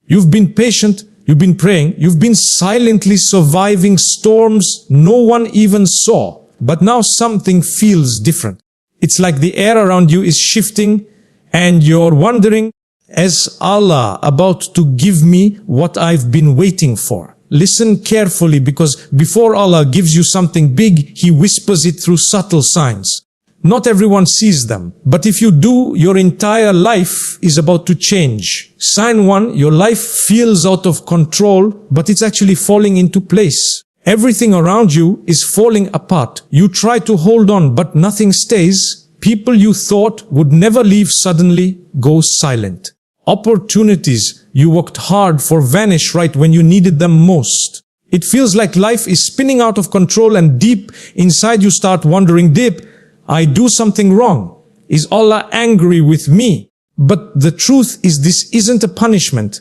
You've been patient, you've been praying, you've been silently surviving storms no one even saw. But now something feels different. It's like the air around you is shifting and you're wondering, is Allah about to give me what I've been waiting for? Listen carefully, because before Allah gives you something big, He whispers it through subtle signs. Not everyone sees them, but if you do, your entire life is about to change. Sign 1, your life feels out of control, but it's actually falling into place. Everything around you is falling apart. You try to hold on, but nothing stays. People you thought would never leave suddenly go silent. Opportunities you worked hard for vanish right when you needed them most. It feels like life is spinning out of control, and deep inside you start wondering, did I do something wrong? Is Allah angry with me? But the truth is, this isn't a punishment.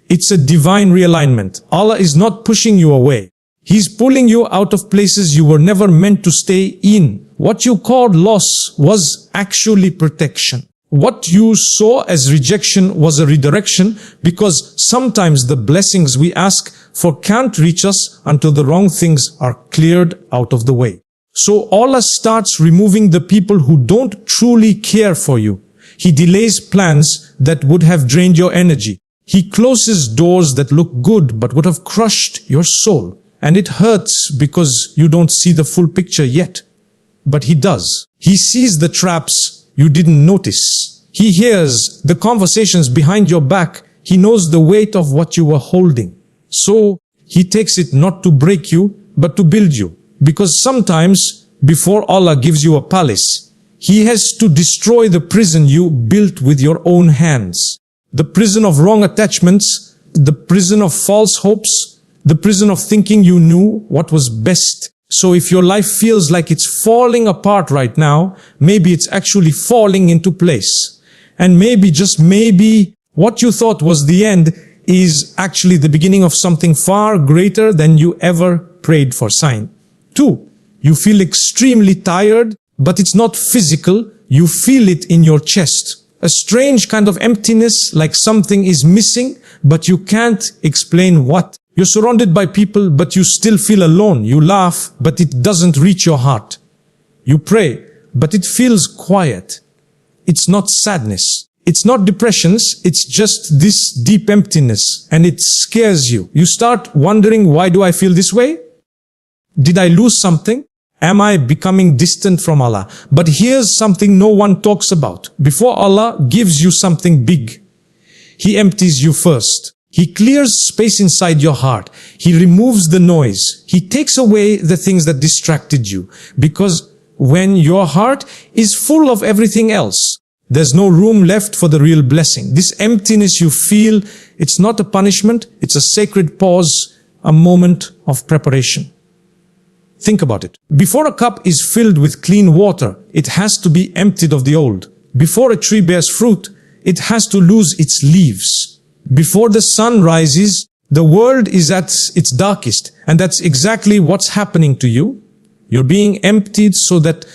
It's a divine realignment. Allah is not pushing you away. He's pulling you out of places you were never meant to stay in. What you called loss was actually protection. What you saw as rejection was a redirection, because sometimes the blessings we ask for can't reach us until the wrong things are cleared out of the way. So Allah starts removing the people who don't truly care for you. He delays plans that would have drained your energy. He closes doors that look good but would have crushed your soul. And it hurts because you don't see the full picture yet. But He does. He sees the traps you didn't notice. He hears the conversations behind your back. He knows the weight of what you were holding. So He takes it not to break you, but to build you. Because sometimes, before Allah gives you a palace, He has to destroy the prison you built with your own hands. The prison of wrong attachments, the prison of false hopes, the prison of thinking you knew what was best. So if your life feels like it's falling apart right now, maybe it's actually falling into place. And maybe, just maybe, what you thought was the end is actually the beginning of something far greater than you ever prayed for. Sign 2. You feel extremely tired, but it's not physical. You feel it in your chest. A strange kind of emptiness, like something is missing, but you can't explain what. You're surrounded by people, but you still feel alone. You laugh, but it doesn't reach your heart. You pray, but it feels quiet. It's not sadness. It's not depressions. It's just this deep emptiness, and it scares you. You start wondering, why do I feel this way? Did I lose something? Am I becoming distant from Allah? But here's something no one talks about. Before Allah gives you something big, He empties you first. He clears space inside your heart. He removes the noise. He takes away the things that distracted you. Because when your heart is full of everything else, there's no room left for the real blessing. This emptiness you feel, it's not a punishment, it's a sacred pause, a moment of preparation. Think about it. Before a cup is filled with clean water, it has to be emptied of the old. Before a tree bears fruit, it has to lose its leaves. Before the sun rises, the world is at its darkest. And that's exactly what's happening to you. You're being emptied so that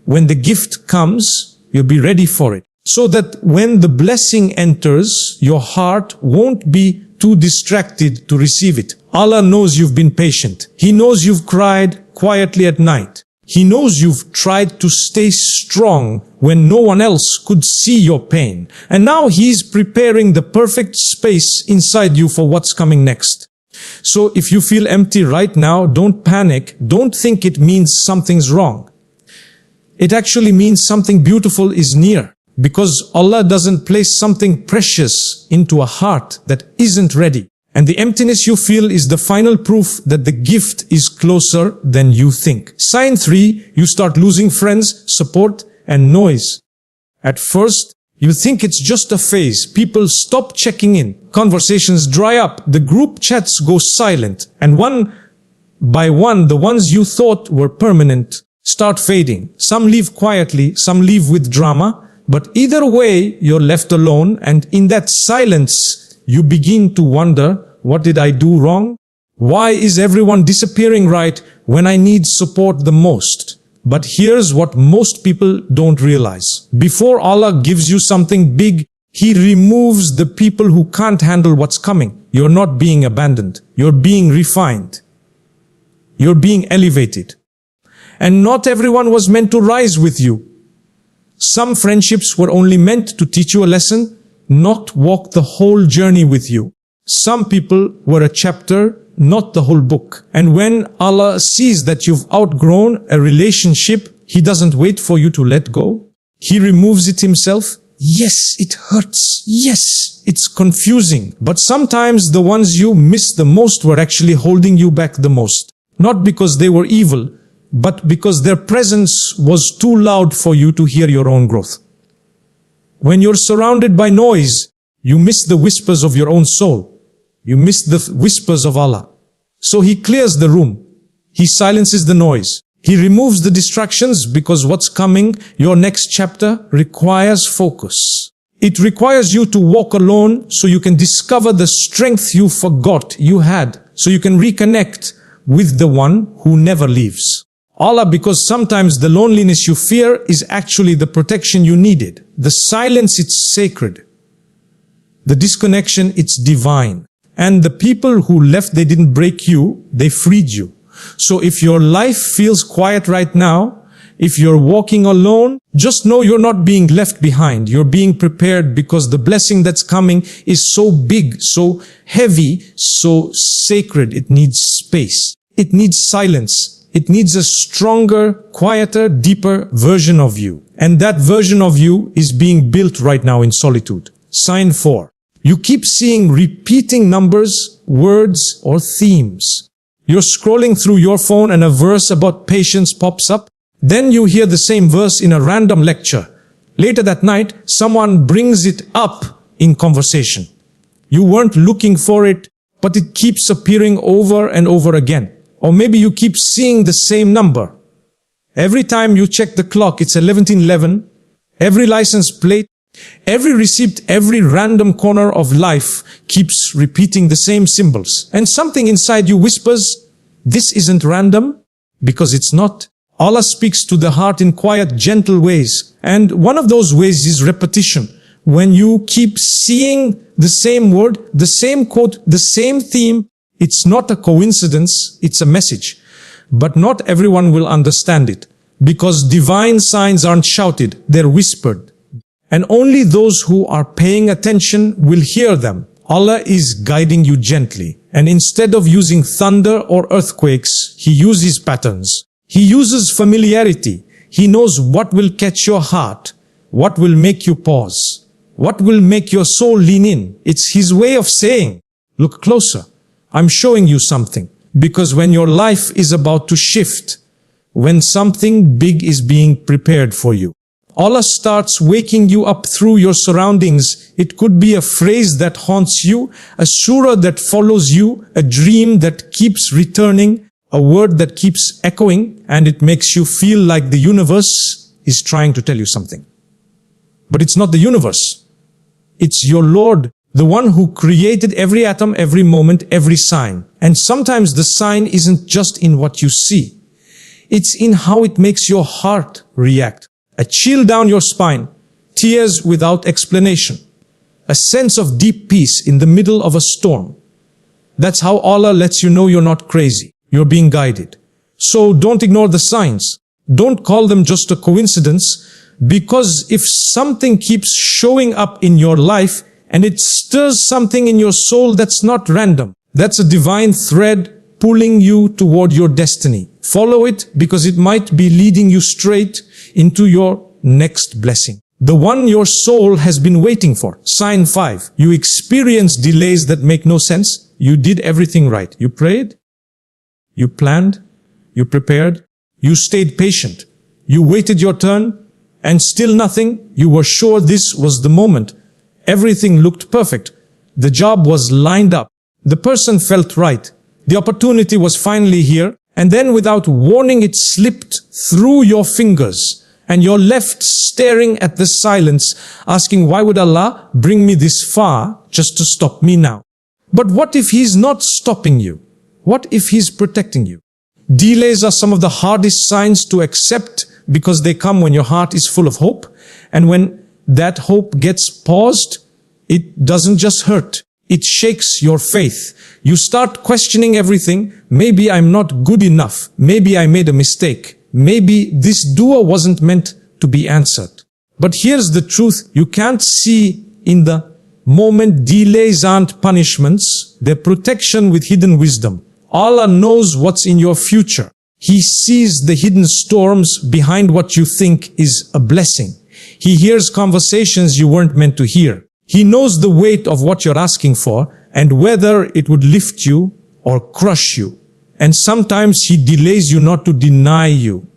when the gift comes, you'll be ready for it. So that when the blessing enters, your heart won't be too distracted to receive it. Allah knows you've been patient. He knows you've cried quietly at night. He knows you've tried to stay strong when no one else could see your pain. And now He's preparing the perfect space inside you for what's coming next. So if you feel empty right now, don't panic. Don't think it means something's wrong. It actually means something beautiful is near. Because Allah doesn't place something precious into a heart that isn't ready. And the emptiness you feel is the final proof that the gift is closer than you think. Sign 3, you start losing friends, support, and noise. At first, you think it's just a phase. People stop checking in. Conversations dry up. The group chats go silent. And one by one, the ones you thought were permanent start fading. Some leave quietly, some leave with drama. But either way, you're left alone. And in that silence, you begin to wonder, what did I do wrong? Why is everyone disappearing right when I need support the most? But here's what most people don't realize. Before Allah gives you something big, He removes the people who can't handle what's coming. You're not being abandoned. You're being refined. You're being elevated. And not everyone was meant to rise with you. Some friendships were only meant to teach you a lesson, not walk the whole journey with you. Some people were a chapter, not the whole book. And when Allah sees that you've outgrown a relationship, He doesn't wait for you to let go. He removes it Himself. Yes, it hurts. Yes, it's confusing. But sometimes the ones you missed the most were actually holding you back the most. Not because they were evil, but because their presence was too loud for you to hear your own growth. When you're surrounded by noise, you miss the whispers of your own soul. You miss the whispers of Allah. So He clears the room. He silences the noise. He removes the distractions because what's coming, your next chapter, requires focus. It requires you to walk alone so you can discover the strength you forgot you had, so you can reconnect with the one who never leaves. Allah, because sometimes the loneliness you fear is actually the protection you needed. The silence, it's sacred. The disconnection, it's divine. And the people who left, they didn't break you, they freed you. So if your life feels quiet right now, if you're walking alone, just know you're not being left behind. You're being prepared because the blessing that's coming is so big, so heavy, so sacred. It needs space. It needs silence. It needs a stronger, quieter, deeper version of you. And that version of you is being built right now in solitude. Sign 4. You keep seeing repeating numbers, words, or themes. You're scrolling through your phone and a verse about patience pops up. Then you hear the same verse in a random lecture. Later that night, someone brings it up in conversation. You weren't looking for it, but it keeps appearing over and over again. Or maybe you keep seeing the same number. Every time you check the clock, it's 11:11. Every license plate, every receipt, every random corner of life keeps repeating the same symbols. And something inside you whispers, this isn't random, because it's not. Allah speaks to the heart in quiet, gentle ways. And one of those ways is repetition. When you keep seeing the same word, the same quote, the same theme, it's not a coincidence, it's a message. But not everyone will understand it, because divine signs aren't shouted, they're whispered. And only those who are paying attention will hear them. Allah is guiding you gently. And instead of using thunder or earthquakes, He uses patterns. He uses familiarity. He knows what will catch your heart, what will make you pause, what will make your soul lean in. It's His way of saying, look closer. I'm showing you something. Because when your life is about to shift, when something big is being prepared for you, Allah starts waking you up through your surroundings. It could be a phrase that haunts you, a surah that follows you, a dream that keeps returning, a word that keeps echoing, and it makes you feel like the universe is trying to tell you something. But it's not the universe. It's your Lord, the one who created every atom, every moment, every sign. And sometimes the sign isn't just in what you see. It's in how it makes your heart react. A chill down your spine, tears without explanation, a sense of deep peace in the middle of a storm. That's how Allah lets you know you're not crazy. You're being guided. So don't ignore the signs. Don't call them just a coincidence, because if something keeps showing up in your life and it stirs something in your soul, that's not random. That's a divine thread pulling you toward your destiny. Follow it, because it might be leading you straight into your next blessing. The one your soul has been waiting for. Sign 5. You experience delays that make no sense. You did everything right. You prayed. You planned. You prepared. You stayed patient. You waited your turn. And still nothing. You were sure this was the moment. Everything looked perfect. The job was lined up. The person felt right. The opportunity was finally here. And then without warning, it slipped through your fingers. And you're left staring at the silence, asking, why would Allah bring me this far just to stop me now? But what if He's not stopping you? What if He's protecting you? Delays are some of the hardest signs to accept, because they come when your heart is full of hope and when that hope gets paused, it doesn't just hurt. It shakes your faith. You start questioning everything. Maybe I'm not good enough. Maybe I made a mistake. Maybe this dua wasn't meant to be answered. But here's the truth. You can't see in the moment. Delays aren't punishments. They're protection with hidden wisdom. Allah knows what's in your future. He sees the hidden storms behind what you think is a blessing. He hears conversations you weren't meant to hear. He knows the weight of what you're asking for and whether it would lift you or crush you. And sometimes He delays you not to deny you,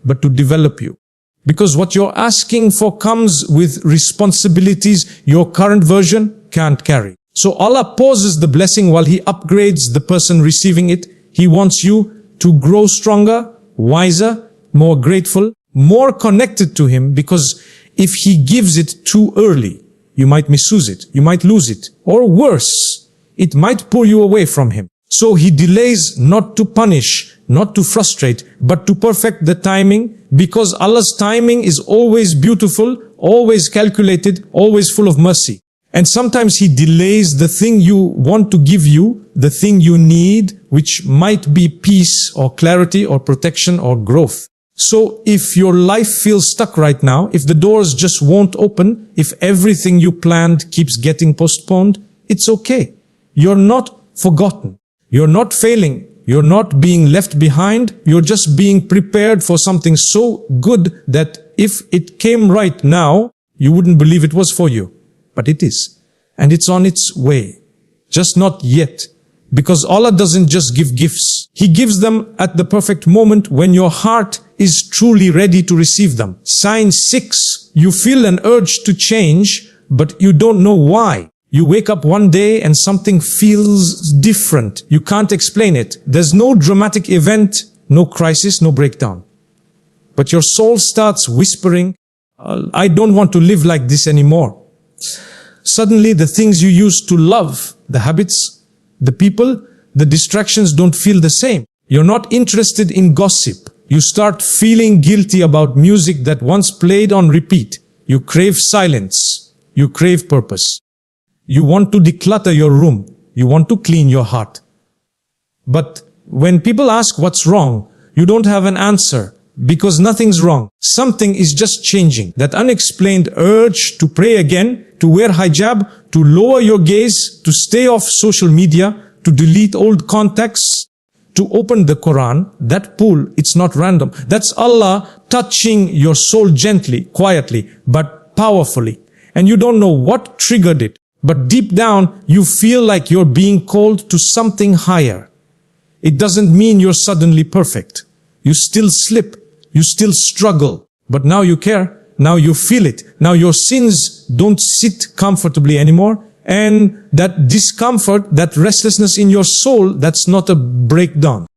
but to develop you. Because what you're asking for comes with responsibilities your current version can't carry. So Allah pauses the blessing while He upgrades the person receiving it. He wants you to grow stronger, wiser, more grateful, more connected to Him, because if He gives it too early, you might misuse it, you might lose it, or worse, it might pull you away from Him. So He delays not to punish, not to frustrate, but to perfect the timing, because Allah's timing is always beautiful, always calculated, always full of mercy. And sometimes He delays the thing you want to give you, the thing you need, which might be peace or clarity or protection or growth. So if your life feels stuck right now, if the doors just won't open, if everything you planned keeps getting postponed, it's okay. You're not forgotten. You're not failing. You're not being left behind. You're just being prepared for something so good that if it came right now, you wouldn't believe it was for you. But it is. And it's on its way. Just not yet. Because Allah doesn't just give gifts. He gives them at the perfect moment when your heart is truly ready to receive them. Sign 6. You feel an urge to change, but you don't know why. You wake up one day and something feels different. You can't explain it. There's no dramatic event, no crisis, no breakdown. But your soul starts whispering, I don't want to live like this anymore. Suddenly the things you used to love, the habits, the people, the distractions don't feel the same. You're not interested in gossip. You start feeling guilty about music that once played on repeat. You crave silence. You crave purpose. You want to declutter your room. You want to clean your heart. But when people ask what's wrong, you don't have an answer, because nothing's wrong. Something is just changing. That unexplained urge to pray again, to wear hijab, to lower your gaze, to stay off social media, to delete old contacts, to open the Qur'an, that pull, it's not random. That's Allah touching your soul gently, quietly, but powerfully. And you don't know what triggered it. But deep down, you feel like you're being called to something higher. It doesn't mean you're suddenly perfect. You still slip. You still struggle. But now you care. Now you feel it. Now your sins don't sit comfortably anymore. And that discomfort, that restlessness in your soul, that's not a breakdown.